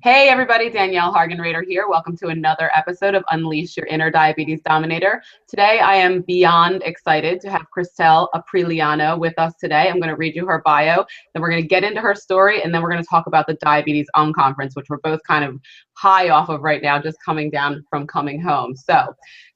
Hey everybody, Danielle Hargenrader here. Welcome to another episode of Unleash Your Inner Diabetes Dominator. Today I am beyond excited to have Christel Aprigliano with us today. I'm going to read you her bio, then we're going to get into her story, and then we're going to talk about the Diabetes UnConference, which we're both kind of high off of right now, just coming down from coming home. So,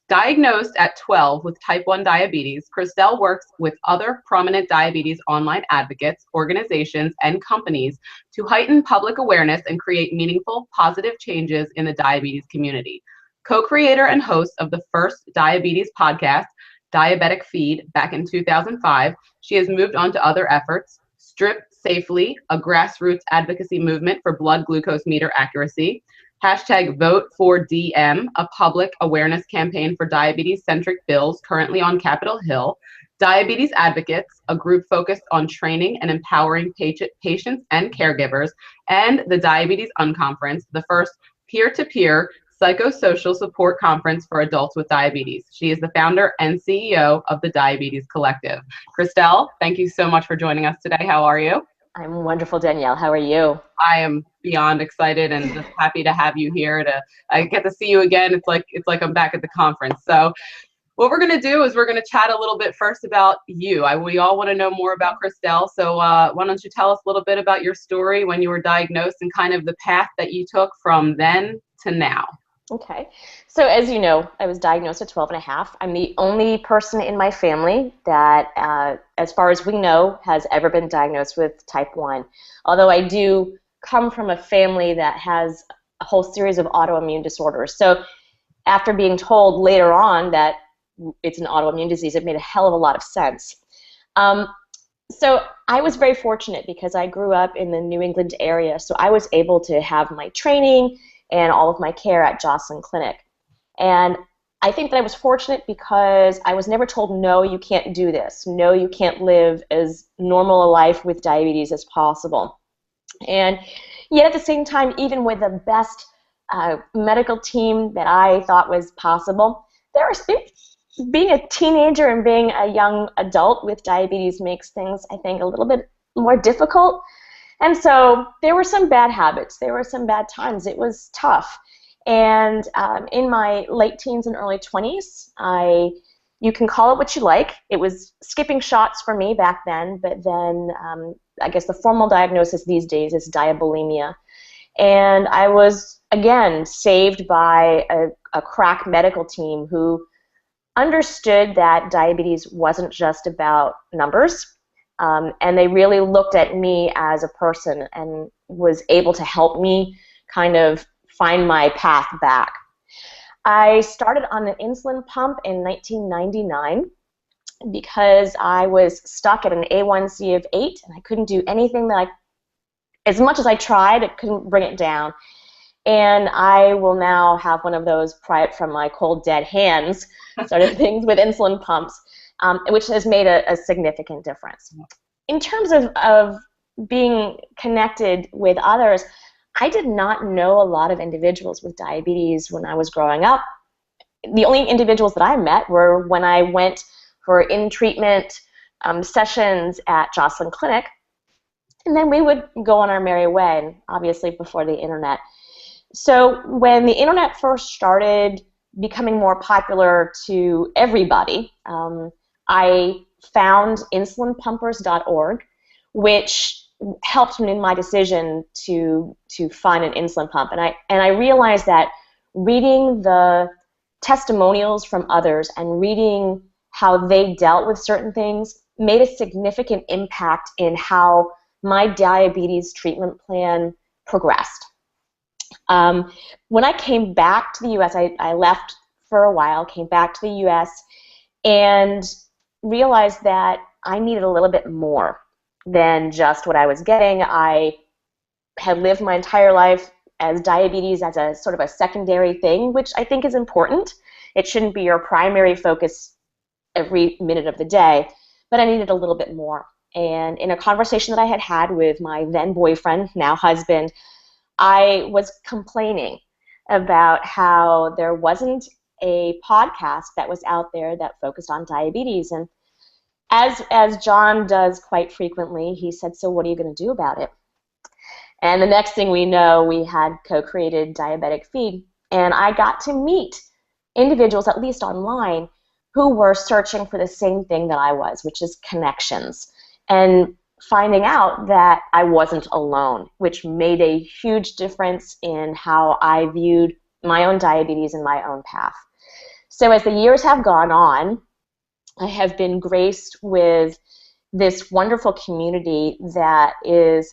diagnosed at 12 with type 1 diabetes, Christel works with other prominent diabetes online advocates, organizations, and companies to heighten public awareness and create meaningful, positive changes in the diabetes community. Co-creator and host of the first diabetes podcast, Diabetic Feed, back in 2005, she has moved on to other efforts, Strip Safely, a grassroots advocacy movement for blood glucose meter accuracy, hashtag Vote for DM, a public awareness campaign for diabetes-centric bills currently on Capitol Hill, Diabetes Advocates, a group focused on training and empowering patients and caregivers, and the Diabetes UnConference, the first peer-to-peer psychosocial support conference for adults with diabetes. She is the founder and CEO of the Diabetes Collective. Christel, thank you so much for joining us today. How are you? I'm wonderful, Danielle. How are you? I am beyond excited and just happy to have you here. I get to see you again. It's like I'm back at the conference. So what we're going to do is we're going to chat a little bit first about you. We all want to know more about Christel. So why don't you tell us a little bit about your story when you were diagnosed and kind of the path that you took from then to now? Okay. So as you know, I was diagnosed at 12 and a half. I'm the only person in my family that, as far as we know, has ever been diagnosed with type 1. Although I do come from a family that has a whole series of autoimmune disorders. So after being told later on that it's an autoimmune disease, it made a hell of a lot of sense. So I was very fortunate because I grew up in the New England area, so I was able to have my training and all of my care at Joslin Clinic. And I think that I was fortunate because I was never told, no, you can't do this. No, you can't live as normal a life with diabetes as possible. And yet at the same time, even with the best medical team that I thought was possible, being a teenager and being a young adult with diabetes makes things, I think, a little bit more difficult. And so there were some bad habits. There were some bad times. It was tough. And in my late teens and early 20s, you can call it what you like. It was skipping shots for me back then, but then I guess the formal diagnosis these days is diabulimia. And I was, again, saved by a crack medical team who understood that diabetes wasn't just about numbers. And they really looked at me as a person and was able to help me kind of find my path back. I started on an insulin pump in 1999 because I was stuck at an A1C of 8 and I couldn't do anything as much as I tried, I couldn't bring it down. And I will now have one of those pry it from my cold dead hands sort of things with insulin pumps. Which has made a significant difference. In terms of being connected with others, I did not know a lot of individuals with diabetes when I was growing up. The only individuals that I met were when I went for in-treatment sessions at Joslin Clinic, and then we would go on our merry way, and obviously before the internet. So when the internet first started becoming more popular to everybody, I found insulinpumpers.org, which helped me in my decision to find an insulin pump. And I realized that reading the testimonials from others and reading how they dealt with certain things made a significant impact in how my diabetes treatment plan progressed. When I came back to the U.S., I left for a while, came back to the U.S., and realized that I needed a little bit more than just what I was getting. I had lived my entire life as diabetes as a sort of a secondary thing, which I think is important. It shouldn't be your primary focus every minute of the day, but I needed a little bit more. And in a conversation that I had had with my then boyfriend, now husband, I was complaining about how there wasn't a podcast that was out there that focused on diabetes. And as John does quite frequently, he said, so what are you going to do about it? And the next thing we know, we had co-created Diabetic Feed. And I got to meet individuals, at least online, who were searching for the same thing that I was, which is connections. And finding out that I wasn't alone, which made a huge difference in how I viewed my own diabetes and my own path. So as the years have gone on, I have been graced with this wonderful community that is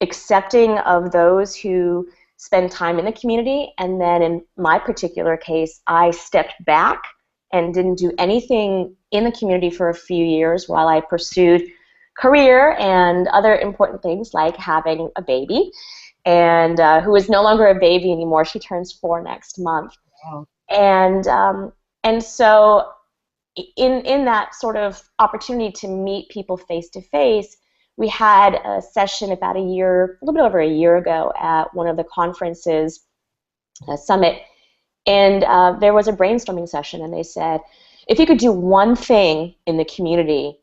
accepting of those who spend time in the community. And then in my particular case, I stepped back and didn't do anything in the community for a few years while I pursued career and other important things like having a baby, and who is no longer a baby anymore. She turns 4 next month. Wow. And so in that sort of opportunity to meet people face to face, we had a session about a little bit over a year ago at one of the conferences, a summit, and there was a brainstorming session, and they said, if you could do one thing in the community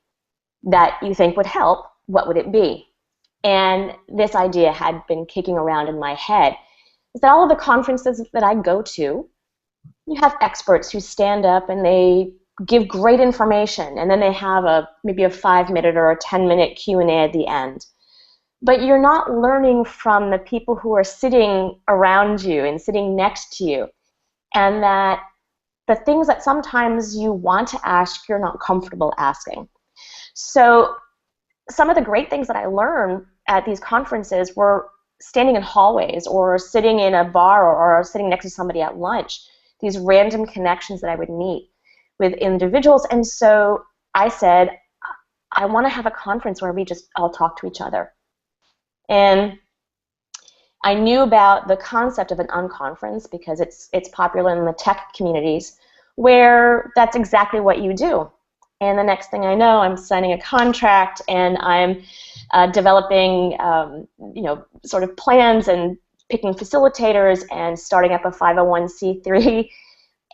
that you think would help, what would it be? And this idea had been kicking around in my head, is that all of the conferences that I go to, you have experts who stand up and they give great information, and then they have maybe a 5-minute or a 10-minute Q&A at the end. But you're not learning from the people who are sitting around you and sitting next to you, and that the things that sometimes you want to ask, you're not comfortable asking. So some of the great things that I learned at these conferences were standing in hallways or sitting in a bar or sitting next to somebody at lunch, these random connections that I would meet with individuals. And so I said, I want to have a conference where we just all talk to each other. And I knew about the concept of an unconference because it's popular in the tech communities where that's exactly what you do. And the next thing I know, I'm signing a contract and I'm developing sort of plans and picking facilitators and starting up a 501c3.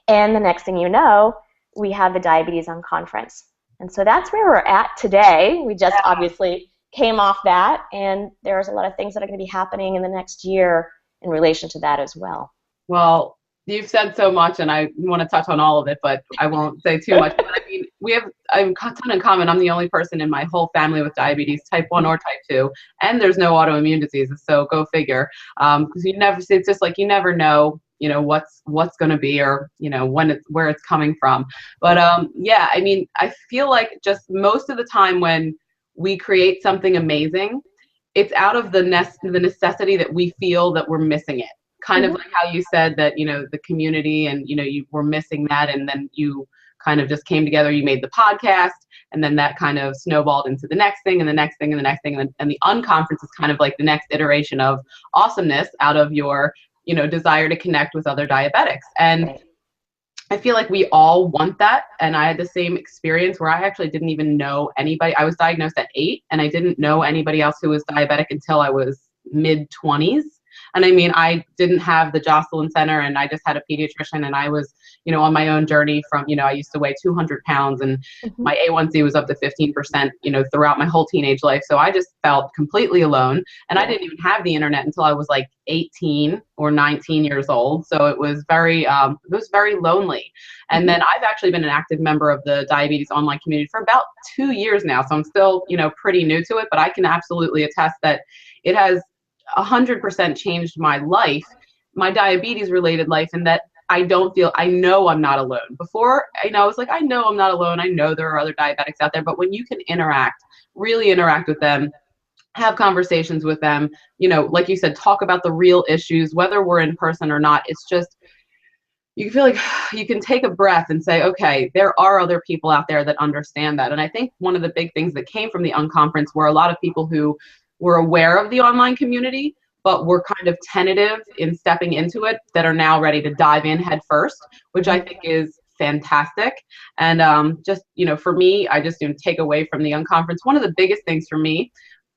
And the next thing you know, we have the Diabetes UnConference. And so that's where we're at today. We just obviously came off that, and there's a lot of things that are going to be happening in the next year in relation to that as well. Well, you've said so much, and I want to touch on all of it, but I won't say too much. But I mean, we have a ton in common. I'm the only person in my whole family with diabetes, type 1 or type 2, and there's no autoimmune diseases, so go figure. Because it's just like you never know, what's going to be, or where it's coming from. But yeah, I mean, I feel like just most of the time when we create something amazing, it's out of the necessity that we feel that we're missing it. Kind of like how you said that, the community and, you were missing that, and then you kind of just came together, you made the podcast, and then that kind of snowballed into the next thing and the next thing and the next thing. And the unconference is kind of like the next iteration of awesomeness out of your, desire to connect with other diabetics. And I feel like we all want that. And I had the same experience where I actually didn't even know anybody. I was diagnosed at 8, and I didn't know anybody else who was diabetic until I was mid-20s. And I mean, I didn't have the Jocelyn Center, and I just had a pediatrician, and I was, on my own journey from, I used to weigh 200 pounds, and my A1C was up to 15%, throughout my whole teenage life. So I just felt completely alone. And I didn't even have the internet until I was like 18 or 19 years old. So it was very lonely. And then I've actually been an active member of the diabetes online community for about 2 years now. So I'm still, pretty new to it, but I can absolutely attest that it has 100% changed my life, my diabetes related life, and that I know I'm not alone. Before, I was like, I know I'm not alone. I know there are other diabetics out there, but when you can really interact with them, have conversations with them, like you said, talk about the real issues, whether we're in person or not, it's just, you feel like you can take a breath and say, okay, there are other people out there that understand that. And I think one of the big things that came from the unconference were a lot of people who were aware of the online community, but were kind of tentative in stepping into it, that are now ready to dive in head first, which I think is fantastic. And just, for me, I just take away from the unconference, one of the biggest things for me,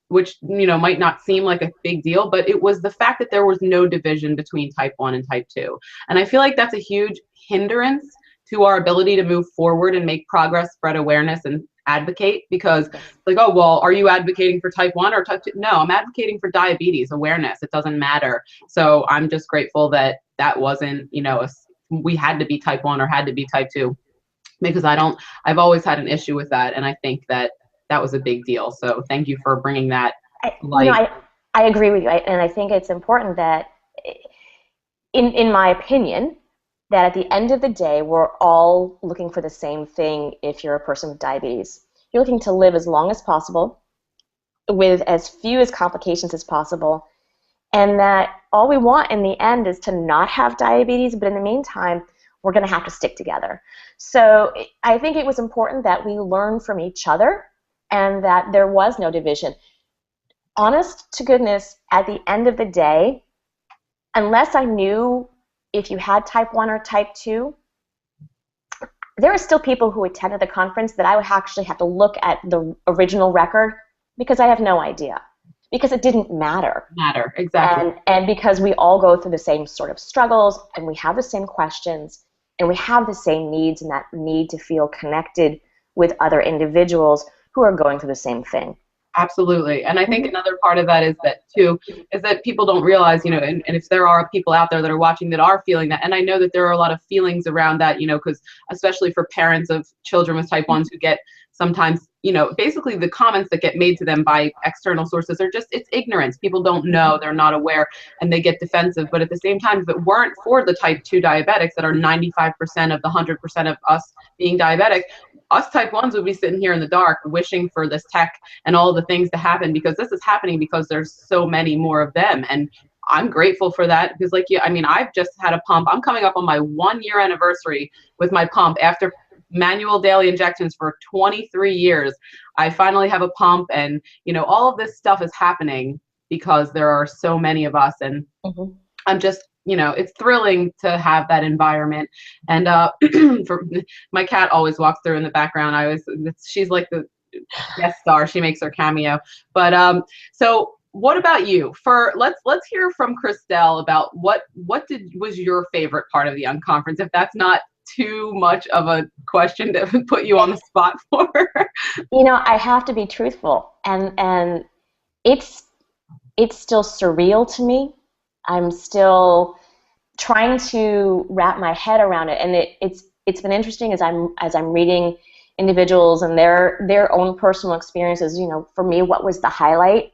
which, might not seem like a big deal, but it was the fact that there was no division between type 1 and type 2. And I feel like that's a huge hindrance to our ability to move forward and make progress, spread awareness, and advocate, because Yes. like, oh, well, are you advocating for type 1 or type 2? No, I'm advocating for diabetes awareness. It doesn't matter. So I'm just grateful that that wasn't, we had to be type 1 or had to be type 2, because I've always had an issue with that. And I think that that was a big deal. So thank you for bringing that to light. I agree with you. And I think it's important that, in my opinion, that at the end of the day, we're all looking for the same thing if you're a person with diabetes. You're looking to live as long as possible with as few as complications as possible, and that all we want in the end is to not have diabetes, but in the meantime, we're going to have to stick together. So I think it was important that we learn from each other and that there was no division. Honest to goodness, at the end of the day, unless I knew if you had type 1 or type 2, there are still people who attended the conference that I would actually have to look at the original record, because I have no idea. Because it didn't matter. Exactly. And because we all go through the same sort of struggles, and we have the same questions, and we have the same needs, and that need to feel connected with other individuals who are going through the same thing. Absolutely. And I think another part of that is that people don't realize, and if there are people out there that are watching that are feeling that, and I know that there are a lot of feelings around that, because especially for parents of children with type 1s who get sometimes, basically the comments that get made to them by external sources are just, it's ignorance. People don't know, they're not aware, and they get defensive. But at the same time, if it weren't for the type 2 diabetics that are 95% of the 100% of us being diabetic, us type 1s would be sitting here in the dark wishing for this tech and all the things to happen, because this is happening because there's so many more of them. And I'm grateful for that, because I've just had a pump. I'm coming up on my 1-year anniversary with my pump after manual daily injections for 23 years. I finally have a pump, and all of this stuff is happening because there are so many of us. And I'm just, it's thrilling to have that environment. And for my cat always walks through in the background. She's like the guest star. She makes her cameo. But so what about you? Let's hear from Christel about what was your favorite part of the Unconference, if that's not too much of a question to put you on the spot for. I have to be truthful, and it's still surreal to me. I'm still trying to wrap my head around it, and it's been interesting as I'm reading individuals and their own personal experiences. For me, what was the highlight?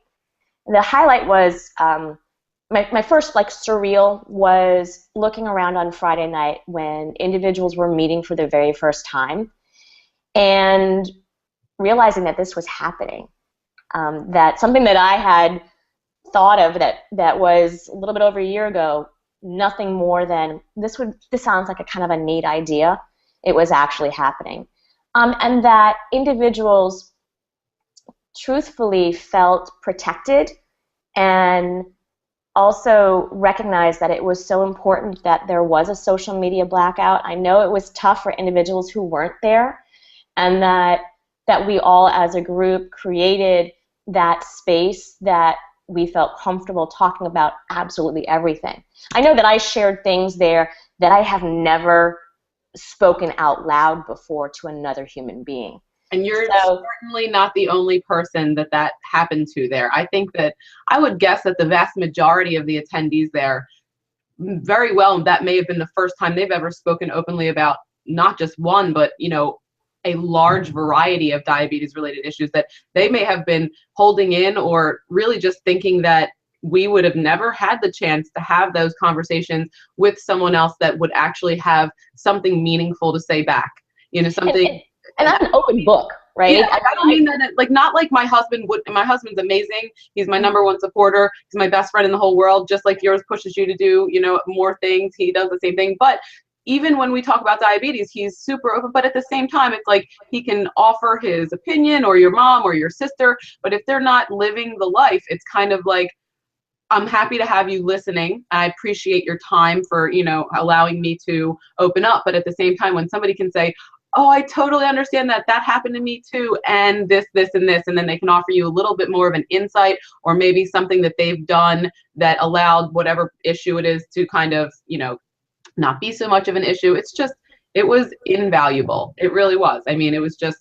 The highlight was my first surreal was looking around on Friday night when individuals were meeting for the very first time and realizing that this was happening. That something that I had thought of that was a little bit over a year ago, nothing more than this sounds like a kind of a neat idea. It was actually happening. And that individuals truthfully felt protected and also recognized that it was so important that there was a social media blackout. I know it was tough for individuals who weren't there, and that we all as a group created that space that we felt comfortable talking about absolutely everything. I know that I shared things there that I have never spoken out loud before to another human being. And you're certainly not the only person that happened to there. I think that I would guess that the vast majority of the attendees there, very well, that may have been the first time they've ever spoken openly about not just one, but a large variety of diabetes-related issues that they may have been holding in, or really just thinking that we would have never had the chance to have those conversations with someone else that would actually have something meaningful to say back. Something. And I'm an open book, right? Yeah, I don't mean that not like my husband would. My husband's amazing. He's my #1 supporter. He's my best friend in the whole world. Just like yours pushes you to do, more things. He does the same thing. But even when we talk about diabetes, he's super open. But at the same time, it's like he can offer his opinion, or your mom or your sister. But if they're not living the life, it's kind of like, I'm happy to have you listening. I appreciate your time for, allowing me to open up. But at the same time, when somebody can say, oh, I totally understand that happened to me too, and this, and this, and then they can offer you a little bit more of an insight, or maybe something that they've done that allowed whatever issue it is to kind of, not be so much of an issue. It was invaluable. It really was. It was just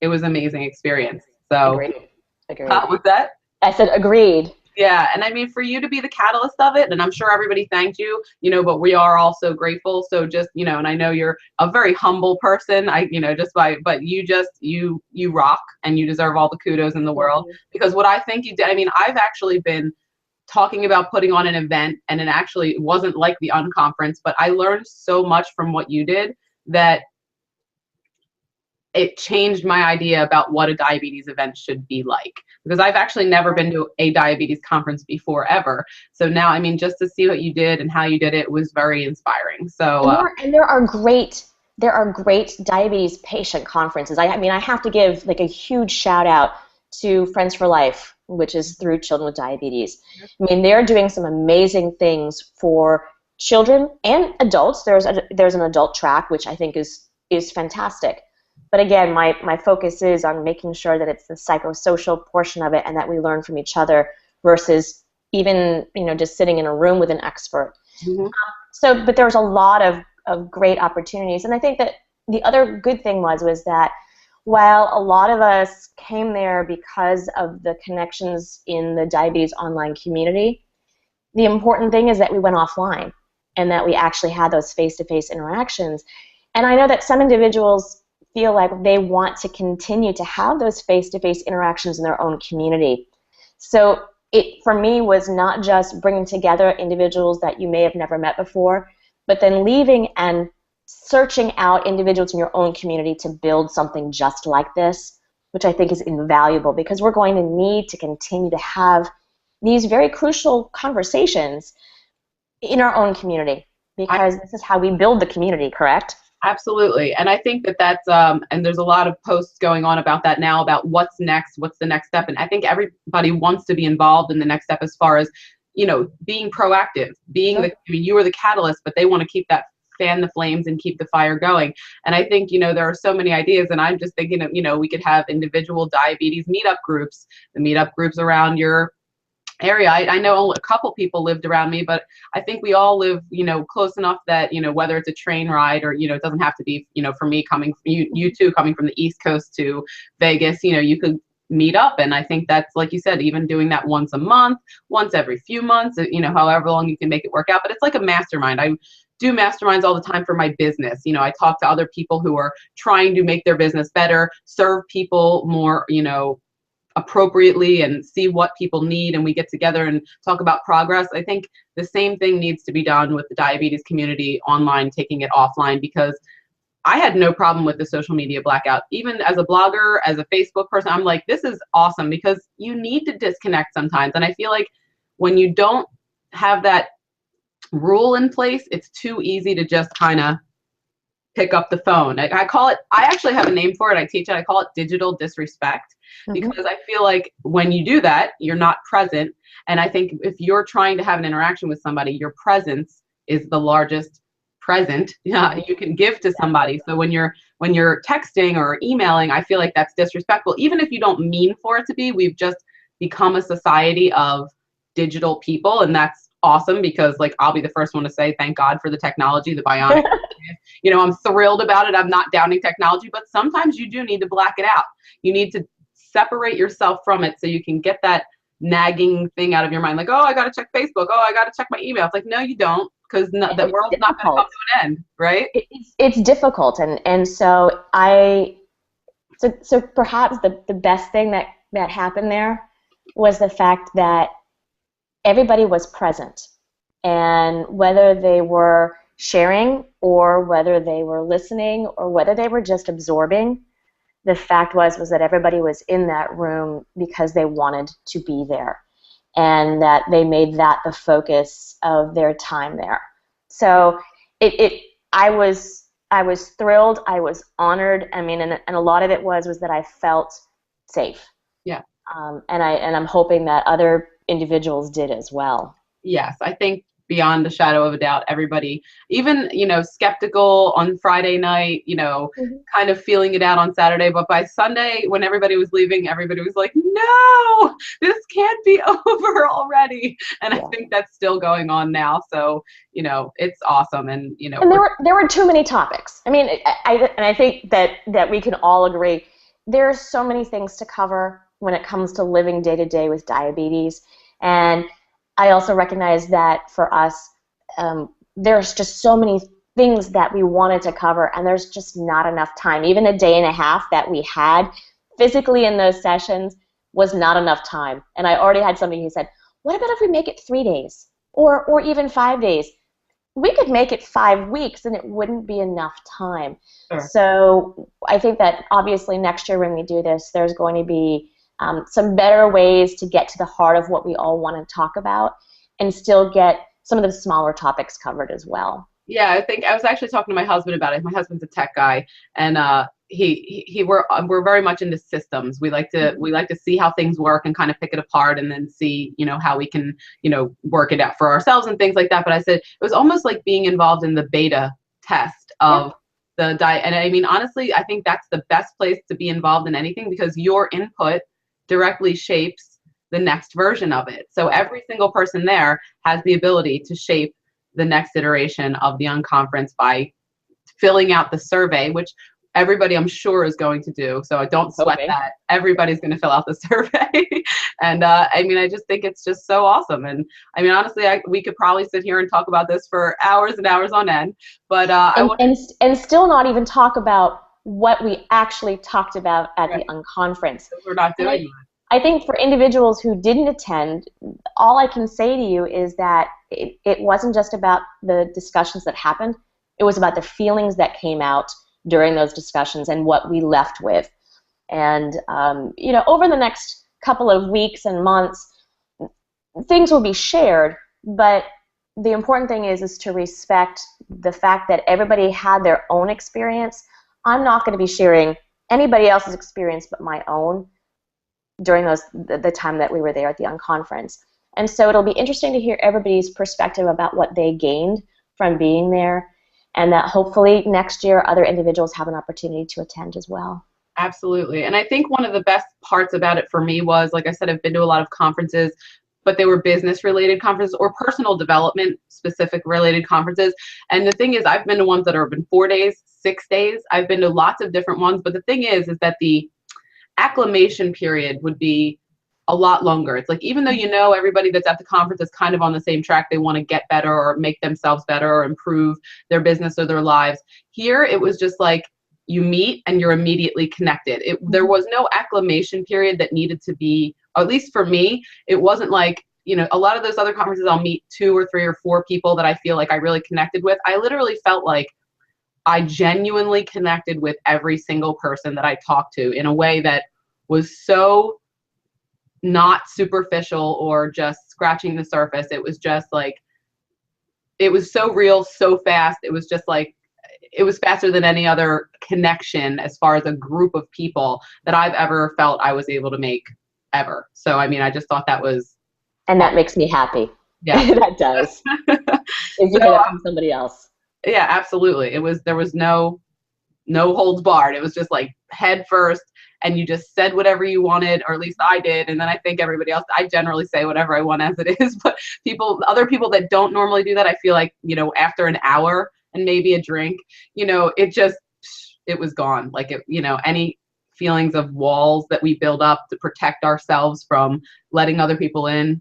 it was an amazing experience. So Agreed. Agreed. with that. I said agreed. Yeah, and I mean, for you to be the catalyst of it, and I'm sure everybody thanked you, but we are also grateful. So just, and I know you're a very humble person. But you rock, and you deserve all the kudos in the world, because what I think you did, I mean, I've actually been talking about putting on an event, and it actually wasn't like the Unconference, but I learned so much from what you did that it changed my idea about what a diabetes event should be like, because I've actually never been to a diabetes conference before ever. So now, I mean, just to see what you did and how you did it was very inspiring. So and there are great diabetes patient conferences. I mean, I have to give like a huge shout out to Friends for Life, which is through children with diabetes. I mean, they're doing some amazing things for children and adults. There's an adult track, which I think is fantastic. But again, my focus is on making sure that it's the psychosocial portion of it, and that we learn from each other versus even, just sitting in a room with an expert. But there's a lot of great opportunities. And I think that the other good thing was that while a lot of us came there because of the connections in the diabetes online community, the important thing is that we went offline and that we actually had those face-to-face interactions. And I know that some individuals feel like they want to continue to have those face-to-face interactions in their own community. So it, for me, was not just bringing together individuals that you may have never met before, but then leaving and searching out individuals in your own community to build something just like this, which I think is invaluable, because we're going to need to continue to have these very crucial conversations in our own community, because this is how we build the community, correct? Absolutely. And I think that's, and there's a lot of posts going on about that now, about what's next, what's the next step. And I think everybody wants to be involved in the next step as far as, being proactive, you were the catalyst, but they want to keep that, fan the flames and keep the fire going. And I think, there are so many ideas, and I'm just thinking of, we could have individual diabetes meetup groups, the meetup groups around your area. I know a couple people lived around me, but I think we all live, close enough that, whether it's a train ride or, it doesn't have to be, for me you two coming from the East Coast to Vegas, you could meet up. And I think that's, like you said, even doing that once a month, once every few months, however long you can make it work out. But it's like a mastermind. I do masterminds all the time for my business. I talk to other people who are trying to make their business better, serve people more, appropriately, and see what people need, and we get together and talk about progress. I think the same thing needs to be done with the diabetes community online, taking it offline, because I had no problem with the social media blackout. Even as a blogger, as a Facebook person, I'm like, this is awesome, because you need to disconnect sometimes. And I feel like when you don't have that rule in place, it's too easy to just kind of pick up the phone. I call it, I actually have a name for it. I teach it. I call it digital disrespect, because I feel like when you do that, you're not present. And I think if you're trying to have an interaction with somebody, your presence is the largest present you can give to somebody. So when you're texting or emailing, I feel like that's disrespectful, even if you don't mean for it to be. We've just become a society of digital people, and that's awesome, because like, I'll be the first one to say thank God for the technology, the bionic. I'm thrilled about it. I'm not downing technology, but sometimes you do need to black it out. You need to separate yourself from it so you can get that nagging thing out of your mind, like, oh, I got to check Facebook, oh, I got to check my email. It's like, no, you don't, because the world's not going to come to an end, right? It's difficult, and so perhaps the best thing that happened there was the fact that everybody was present, and whether they were sharing or whether they were listening or whether they were just absorbing, the fact was that everybody was in that room because they wanted to be there, and that they made that the focus of their time there. So I was thrilled, I was honored. I mean, and a lot of it was that I felt safe. Yeah. And I'm hoping that other individuals did as well. Yes, I think beyond a shadow of a doubt, everybody, even, skeptical on Friday night, kind of feeling it out on Saturday, but by Sunday, when everybody was leaving, everybody was like, no, this can't be over already. And I think that's still going on now. So, it's awesome. And, and there were too many topics. I mean, I think that we can all agree there are so many things to cover when it comes to living day to day with diabetes. And I also recognize that for us, there's just so many things that we wanted to cover, and there's just not enough time. Even a day and a half that we had physically in those sessions was not enough time. And I already had somebody who said, what about if we make it 3 days or even 5 days? We could make it 5 weeks and it wouldn't be enough time. Sure. So I think that obviously next year when we do this, there's going to be some better ways to get to the heart of what we all want to talk about and still get some of the smaller topics covered as well. Yeah, I think I was actually talking to my husband about it. My husband's a tech guy, and we're very much into systems. We like to see how things work and kind of pick it apart, and then see how we can work it out for ourselves and things like that. But I said it was almost like being involved in the beta test of the diet. And I mean, honestly, I think that's the best place to be involved in anything, because your input directly shapes the next version of it. So every single person there has the ability to shape the next iteration of the UnConference by filling out the survey, which everybody I'm sure is going to do. So I don't sweat that. Everybody's going to fill out the survey. And I mean, I just think it's just so awesome. And I mean, honestly, we could probably sit here and talk about this for hours and hours on end. But and still not even talk about what we actually talked about at the UnConference. We're not doing that. I think for individuals who didn't attend, all I can say to you is that it wasn't just about the discussions that happened. It was about the feelings that came out during those discussions and what we left with. And, over the next couple of weeks and months, things will be shared, but the important thing is to respect the fact that everybody had their own experience. I'm not going to be sharing anybody else's experience but my own during the time that we were there at the UnConference. And so it'll be interesting to hear everybody's perspective about what they gained from being there, and that hopefully next year other individuals have an opportunity to attend as well. Absolutely. And I think one of the best parts about it for me was, like I said, I've been to a lot of conferences, but they were business-related conferences or personal development-specific related conferences. And the thing is, I've been to ones that have been 4 days, 6 days. I've been to lots of different ones. But the thing is that the acclimation period would be a lot longer. It's like, even though everybody that's at the conference is kind of on the same track, they want to get better or make themselves better or improve their business or their lives. Here, it was just like you meet and you're immediately connected. There was no acclimation period that needed to be, or at least for me, it wasn't like, a lot of those other conferences I'll meet 2 or 3 or 4 people that I feel like I really connected with. I literally felt like I genuinely connected with every single person that I talked to in a way that was so not superficial or just scratching the surface. It was just like, it was so real, so fast. It was just like, it was faster than any other connection as far as a group of people that I've ever felt I was able to make ever. So, I mean, I just thought that was. And that makes me happy. Yeah. That does. If you hear that from somebody else. Yeah, absolutely. There was no holds barred. It was just like head first, and you just said whatever you wanted, or at least I did. And then I think everybody else, I generally say whatever I want as it is. But other people that don't normally do that, I feel like, after an hour and maybe a drink, it was gone. Like, any feelings of walls that we build up to protect ourselves from letting other people in,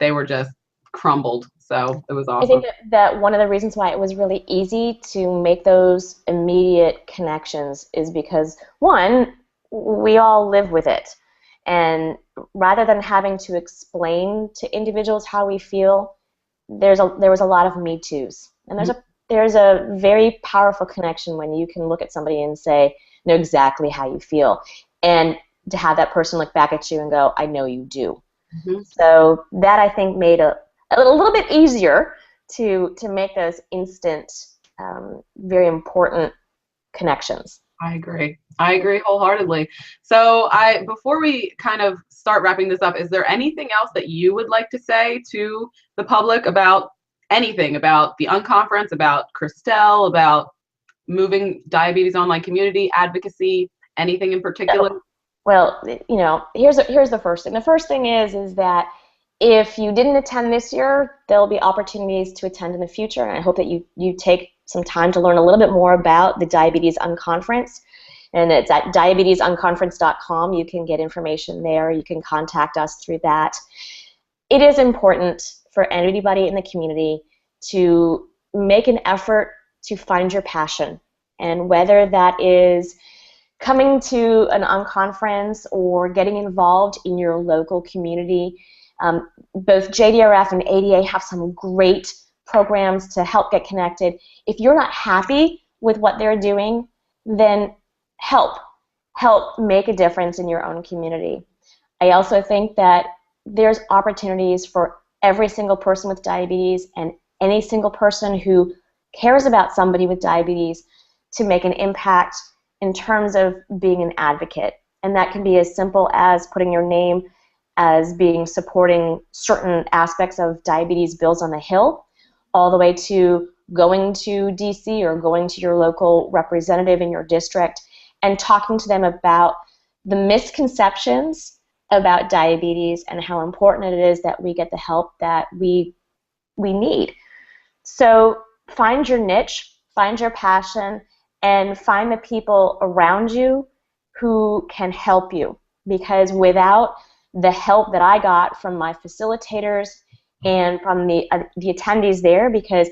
they were just crumbled. So it was awesome. I think that one of the reasons why it was really easy to make those immediate connections is because, one, we all live with it. And rather than having to explain to individuals how we feel, there was a lot of me toos. And there's a very powerful connection when you can look at somebody and say, know exactly how you feel. And to have that person look back at you and go, I know you do. Mm-hmm. So that, I think, made a little bit easier to make those instant, very important connections. I agree wholeheartedly. So before we kind of start wrapping this up, is there anything else that you would like to say to the public about anything, about the UnConference, about Christel, about moving diabetes online community, advocacy, anything in particular? Well, here's the first thing. The first thing is that if you didn't attend this year, there'll be opportunities to attend in the future, and I hope that you take some time to learn a little bit more about the Diabetes UnConference. And it's at diabetesunconference.com. You can get information there. You can contact us through that. It is important for anybody in the community to make an effort to find your passion. And whether that is coming to an unconference or getting involved in your local community, both JDRF and ADA have some great programs to help get connected. If you're not happy with what they're doing, then help make a difference in your own community. I also think that there's opportunities for every single person with diabetes and any single person who cares about somebody with diabetes to make an impact in terms of being an advocate. And that can be as simple as putting your name as being supporting certain aspects of Diabetes Bills on the Hill, all the way to going to DC or going to your local representative in your district and talking to them about the misconceptions about diabetes and how important it is that we get the help that we need. So find your niche, find your passion, and find the people around you who can help you. Because without the help that I got from my facilitators and from the attendees there, because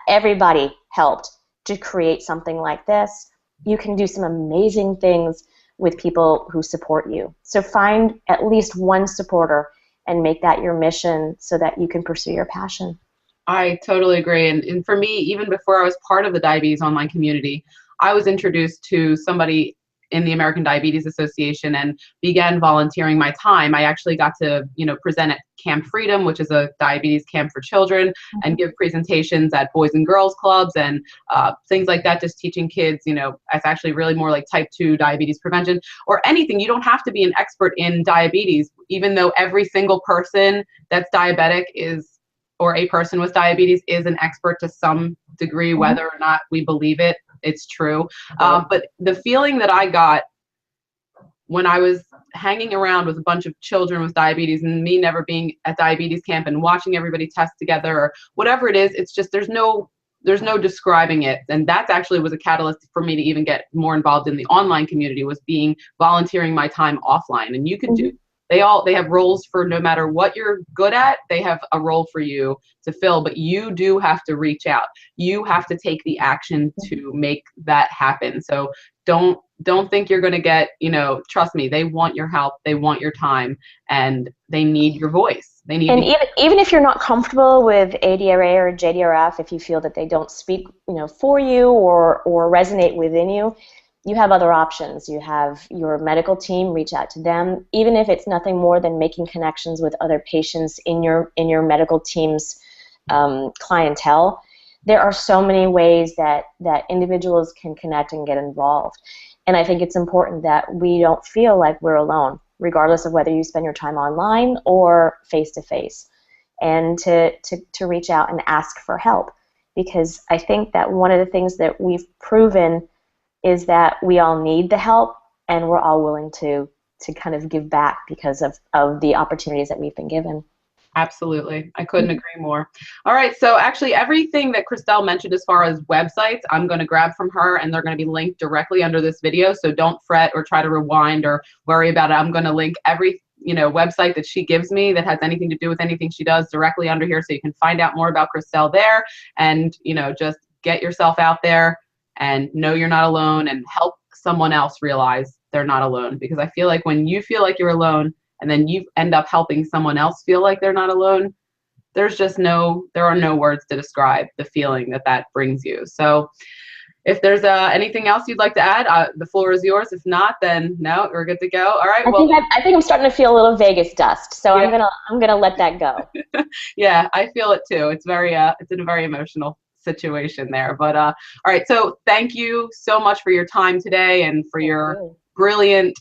everybody helped to create something like this, you can do some amazing things with people who support you. So find at least one supporter and make that your mission so that you can pursue your passion. I totally agree. And for me, even before I was part of the diabetes online community, I was introduced to somebody in the American Diabetes Association and began volunteering my time. I actually got to, present at Camp Freedom, which is a diabetes camp for children, and give presentations at Boys and Girls Clubs and things like that, just teaching kids, it's actually really more like type 2 diabetes prevention or anything. You don't have to be an expert in diabetes, even though every single person that's diabetic or a person with diabetes is an expert to some degree, whether or not we believe it. It's true. But the feeling that I got when I was hanging around with a bunch of children with diabetes and me never being at diabetes camp and watching everybody test together or whatever it is, it's just there's no describing it. And that actually was a catalyst for me to even get more involved in the online community, was volunteering my time offline. And you can do they have roles for no matter what you're good at, they have a role for you to fill, but you do have to reach out. You have to take the action to make that happen. So don't think you're going to get, trust me, they want your help, they want your time, and they need your voice. They need. And even if you're not comfortable with ADRA or JDRF, if you feel that they don't speak, for you or resonate within you, you have other options. You have your medical team, reach out to them, even if it's nothing more than making connections with other patients in your medical team's clientele. There are so many ways that individuals can connect and get involved. And I think it's important that we don't feel like we're alone, regardless of whether you spend your time online or face-to-face, and to reach out and ask for help. Because I think that one of the things that we've proven is that we all need the help, and we're all willing to kind of give back because of the opportunities that we've been given. Absolutely. I couldn't agree more. All right. So actually everything that Christel mentioned as far as websites, I'm going to grab from her, and they're going to be linked directly under this video. So don't fret or try to rewind or worry about it. I'm going to link every website that she gives me that has anything to do with anything she does directly under here, so you can find out more about Christel there, and just get yourself out there and know you're not alone, and help someone else realize they're not alone. Because I feel like when you feel like you're alone and then you end up helping someone else feel like they're not alone, there are no words to describe the feeling that brings you. So if there's anything else you'd like to add, the floor is yours. If not, then no, we're good to go. All right. I think I'm starting to feel a little Vegas dust, so yeah. I'm gonna let that go. Yeah, I feel it too. It's in a very emotional situation there. But all right, so thank you so much for your time today and for your brilliant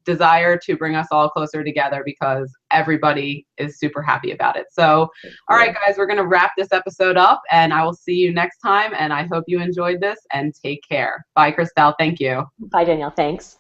desire to bring us all closer together, because everybody is super happy about it. So all right, guys, we're going to wrap this episode up, and I will see you next time, and I hope you enjoyed this, and take care. Bye, Christel. Thank you. Bye, Danielle. Thanks.